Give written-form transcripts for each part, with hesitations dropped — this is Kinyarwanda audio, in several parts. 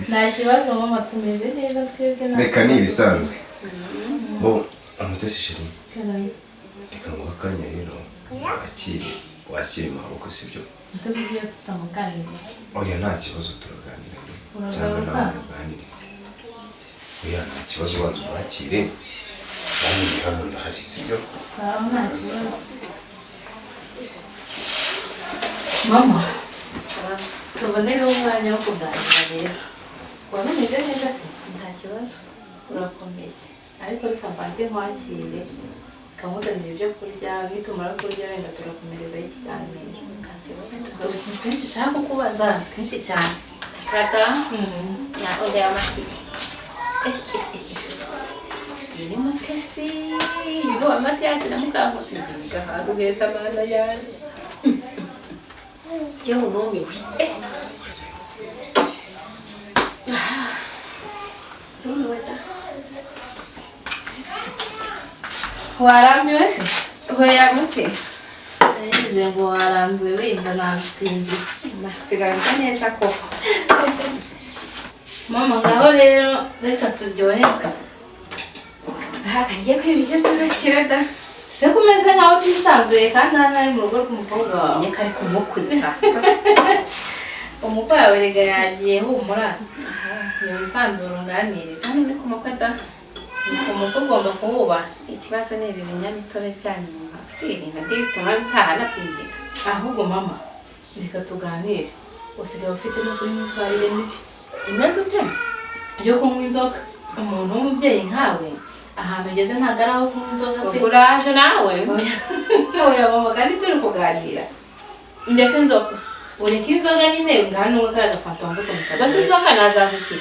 nta kibazo mama tumeze neza twebwe reka ni ibisanzwe bo amutesi sheri reka ngo akanya rero wakire maboko sibyo ese bugiye tutamuganiriza oya nta kibazo turaganira cyangwa nawe muganirize oya nta kibazo wanzu wakire kandi hano ndahari sibyo sawa nta kibazo mama tubonereho umwanya wo kuganira rero waba umeze neza se nta kibazo urakomeye ariko reka mbanze nkwakire kamuzanira ibyo kurya bitumara kurya wenda turakomerezaho ikiganiro nta kibazo twinshi nshaka kukubaza twinshi cyane kaka na ode y'amatsiko ni mutesi yubo amatiyasi na mukankusi ngahantu heza mana yanjye yo numiwe warambiwe se hoya mute nize ngo warambiwe wenda nabitinze nasigaye neza koko mama ngaho rero reka turyoherwe hakangiye kwibiryo by'abakirada se kumeze nkaho twisanzuye kandi hano ari mu rugo rw'umukobwa wawe nyeka ari kumukwe hasa umukwe wawe rega yagiye humura niyo wisanzura unganire kandi ni kumukwe da ni kumukwe ugomba kuwubaha ikibazo ni ibintu nyamitore byanyu mu ntoki ibintu bituma bitaha nabyinjira ahubwo mama reka tuganire usigaye ufite no kuri imyitwarire mibi imeze ute yo kunywa inzoga umuntu w'umubyeyi nkawe ahantu ugeze ntabwo ari aho kunywa inzoga pe uraje nawe oya mama kandi turi kuganira njyeko inzoga ureka inzoga nyine ngana uwe kari agafanta wambuka mu kazi gusa inzoga nazaza iki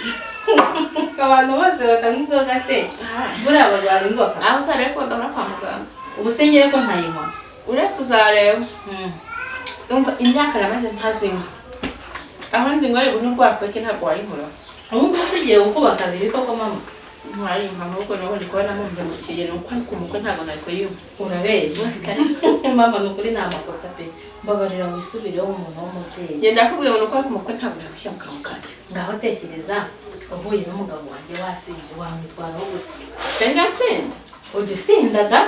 abantu bose batanywa inzoga se buriya barwara inzoga aho usarebe ko badahora kwa muganga ubu se ngere ko ntayinywa uretse uzareba umva imyaka namaze ntazinywa aho ndi ngo ariko n'urwatoke ntabwo wayinkora ubu ngubu usigiye gukuba kabiri koko mama mwayimpa ahubwo nabo ndi kubona mumve mu kigero uko ari kumukwe ntabwo nari kuyumva urabeshya mama ni ukuri nta makosa pe mbabarira wisubireho umuntu w'umubyeyi genda kubwira ngo uko ari kumukwe ntabwo nari gushyira mu kanwa kanjye ngaho tekereza uhuye n'umugabo wanjye wasinze wamwitwaraho gute senga nsinda ujya usindaga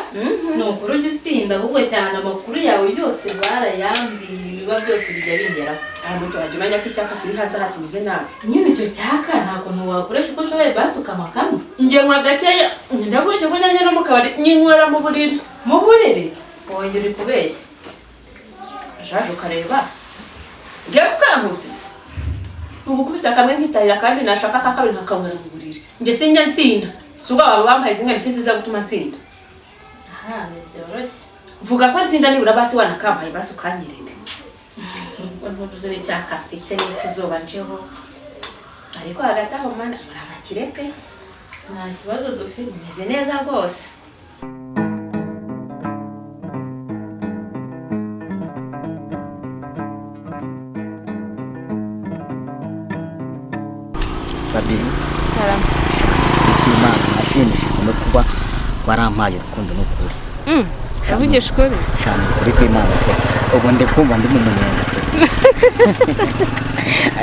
ni ukuri ujya usinda ahubwo cyane amakuru yawe yose barayambwiye ibiba byose bijya bingeraho ahantu wajya umenya ko icyaka kiri hanze aha kimeze nabi nyine icyo cyaka nta kuntu wakoresha uko ushoboye basuka amakamo njye nywa gakeya ndagurisha ko njyanye no mu kabari nyinywera mu buriri wongera uri kubeshya ashaje ukareba ngewe ukankuse ugukubita kamwe nkitahira kandi nashaka kakabiri nkakanywera mu buriri njye sinjya nsinda suba baba bambaye zingana iki ziza gutuma nsinda aha byoroshye vuga ko nsinda nibura basi wanakampaye basi ukanyereka ntuduze n'icyaka mfite n'ikizuba njeho ariko hagati aho mana muri abakire pe nta kibazo dufite meze neza rwose Fabiora Imana ashimishijwe no kuba warampaye urukundo n'ukuri Shavugisha ukuri cyane kuri kw'Imana pe ubu ndikumva ndi mu munyenga pe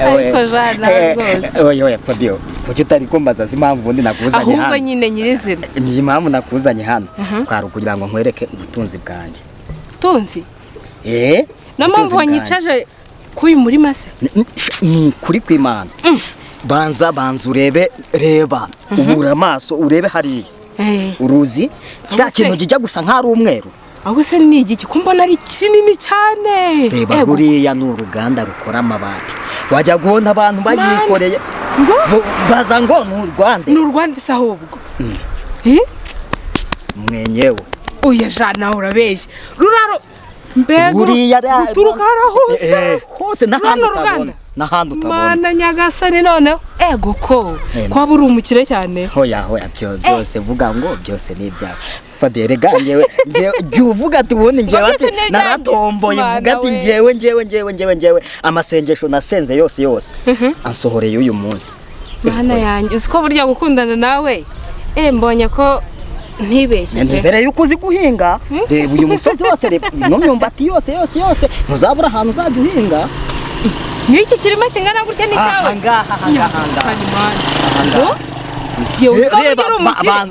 ariko jana rwose oya Fabiora kuki utari kumbaza impamvu ubundi nakuzanye hano ahubwo nyine nyirizina ni impamvu nakuzanye hano kwari kugira ngo nkwereke ubutunzi bwanjye ubutunzi na mpamvu wanyicaje kuyu muri mase ni kuri kw'Imana banza urebe reba ubura amaso urebe hariya uruzi cya kintu kijya gusa nk'ari umweru ahubwo se ni igiki kumbona ari kinini cyane reba buriya ni uruganda rukora amabati wajya guhona abantu bayikoreye baza ngo ni urwanda isa ahubwo mwenyewe oya jana urabeshya ruraro mbega guturuka hose n'ahantu utabona n'ahandi utabona mana nyagasani noneho ego ko kwaba uri umukire cyane hoya byose vuga ngo byose ni ibyawe Fabiora ganyewe jya uvuga ati ubundi ngewe ati naratomboye vuga ati ngewe amasengesho nasenze yose ansohoreye uyu munsi mana yanjye uziko burya gukundana nawe mbonye ko ntibeshye ndizere yuko uzi guhinga reba uyu musozi wose reba ino myumbati yose ntuzabura ahantu uzajya uhinga n'iki kirimo kingana gutya n'icyawe ahangaha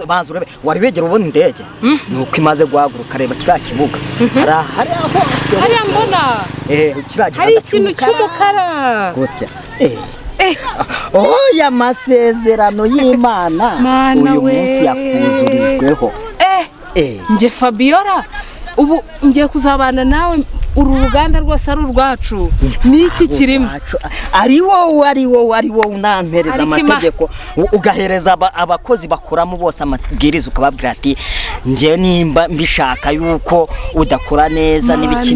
banza urebe wari wegera ubona indege nuko imaze guhaguruka reba kiriya kibuga hariya hose hariya mbona hari ikintu cy'umukara gutya oya amasezerano y'Imana uyu munsi yakuzurijweho njye Fabiora ubu ngiye kuzabana nawe uru ruganda rwose ari urwacu n'iki kirimo ari wowe unampereza amategeko ugahereza abakozi bakoramo bose amabwiriza ukababwira ati njye nimba mbishaka yuko udakora neza n'ibiki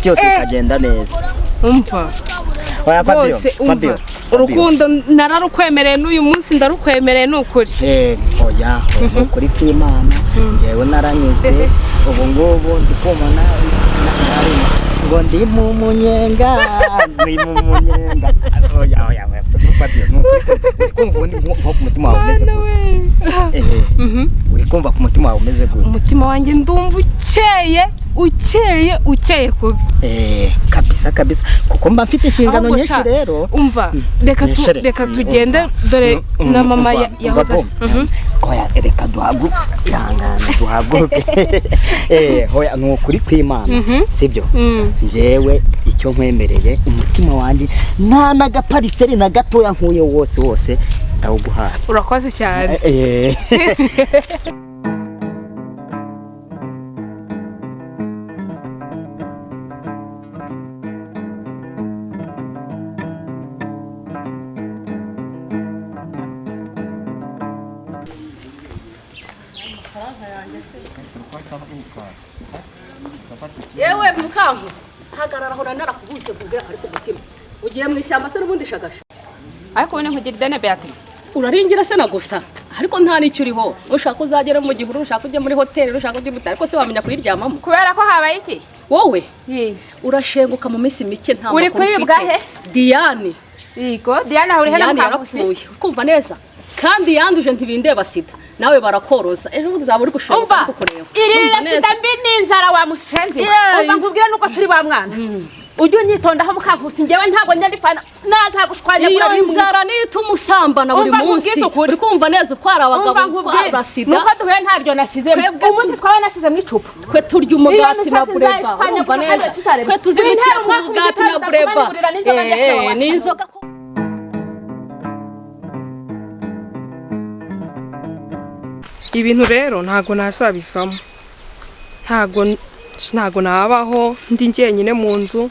byose bikagenda neza umva Fabio urukundo nararukwemereye n'uyu munsi ndarukwemereye n'ukuri oya ukuri kw'Imana njyewe naranyuzwe ubu ngubu ndikumana ngo ndi mu munyenga oya Fabio kumva ubundi nko ku mutima wawe umeze gute uri kumva ku mutima wawe umeze gute umutima wanjye ndumva ukeye kubi kabisa kuko mba mfite inshingano nyinshi rero umva reka tugende dore na mama yahoze oya reka duhaguruke hoya n'ukuri kw'Imana sibyo njyewe icyo nkwemereye umutima wanjye nta n'agapariseri na gatoya nkuye wose ndawuguhaye urakoze cyane yewe mukangu hagarara aho narakubuse kubwira kari ku mutima ugiye mu ishyamba se n'ubundi shagasha ariko ubone nkugiride Beatrice uraringira se na gusa ariko nta nicyo uriho ushaka uzagera mu gihuru ushaka ujye muri hoteli ushaka ujye mutari ariko se wamenya kuyiryamamo kubera ko habaye iki wowe urashenguka mu minsi mike nta uri kuribwa he Diane Diane aho uri hano yarapfuye kumva neza kandi yanduje ntibindeba sida nawe barakoroza ejo bundi uzaba uri gushaka kukureba irira sida mbi n'inzara wa musenzi umva nkubwira nuko turi ba mwana ujye unyitondaho mukankusi njyewe ntabwo nyandifana nazagushwanya iyo inzara nituma usambana buri munsi uri kumva neza utwara abagabo utwara sida nuko duhuye ntaryo nashyizemo umunsi twawe nashyizemo icupa kwe turya umugati na bureba urumva neza kwe tuzindukira ku mugati na bureba n'inzoga ibintu rero ntago nasabivamo ntago nabaho ndi njyenyine mu nzu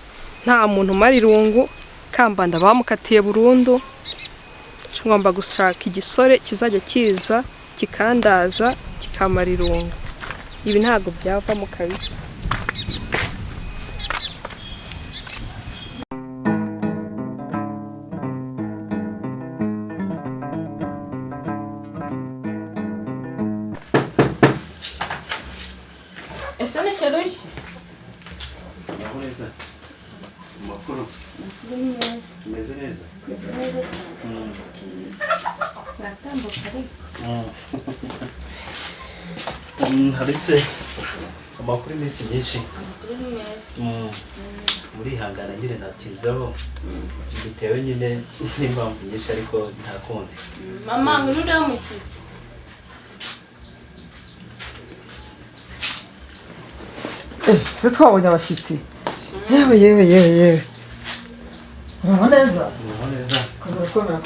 nta muntu umara irungu kambanda bamukatiye burundu ngomba gushaka igisore kizajya kiza kikandaza kikamara irungu ibi ntago byavamo kabisa ese ni sherushi neza makuru meze neza natambuka hari se amakuru iminsi myinshi muri hangana nyine natinzeho bitewe nyine n'impamvu nyinshi ariko nta kundi mama ngurura umushyitsi twabonye abashyitsi yewe urabona neza komera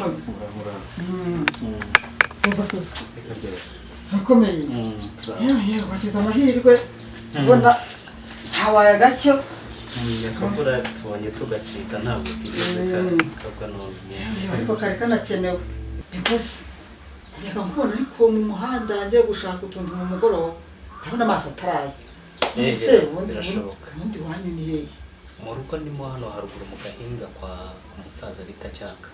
urakomeye yewe wagize amahirwe ubona habaye agacyo akavura tubonye tugacika ntabwo tugeze kabwa none ariko kari kanakenewe bigusa njyaga nkubona ariko mu muhanda ngiye gushaka utuntu mu mugoroba ndabona amaso ataraye ubundi wanyu ni hehe mu rugo ndimo hano haruguru mu gahinga kwa umusaza bita Cyaka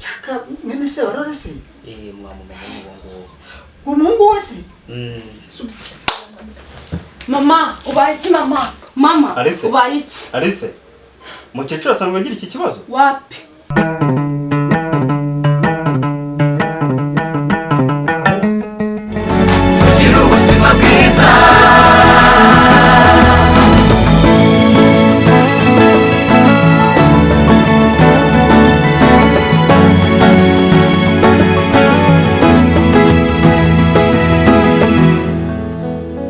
Cyaka mwene se wararese mwamumenya n'uwo umuhungu wese mama ubaye iki mama Alice ubaye iki Alice mukecuru asanzwe agira iki kibazo wapi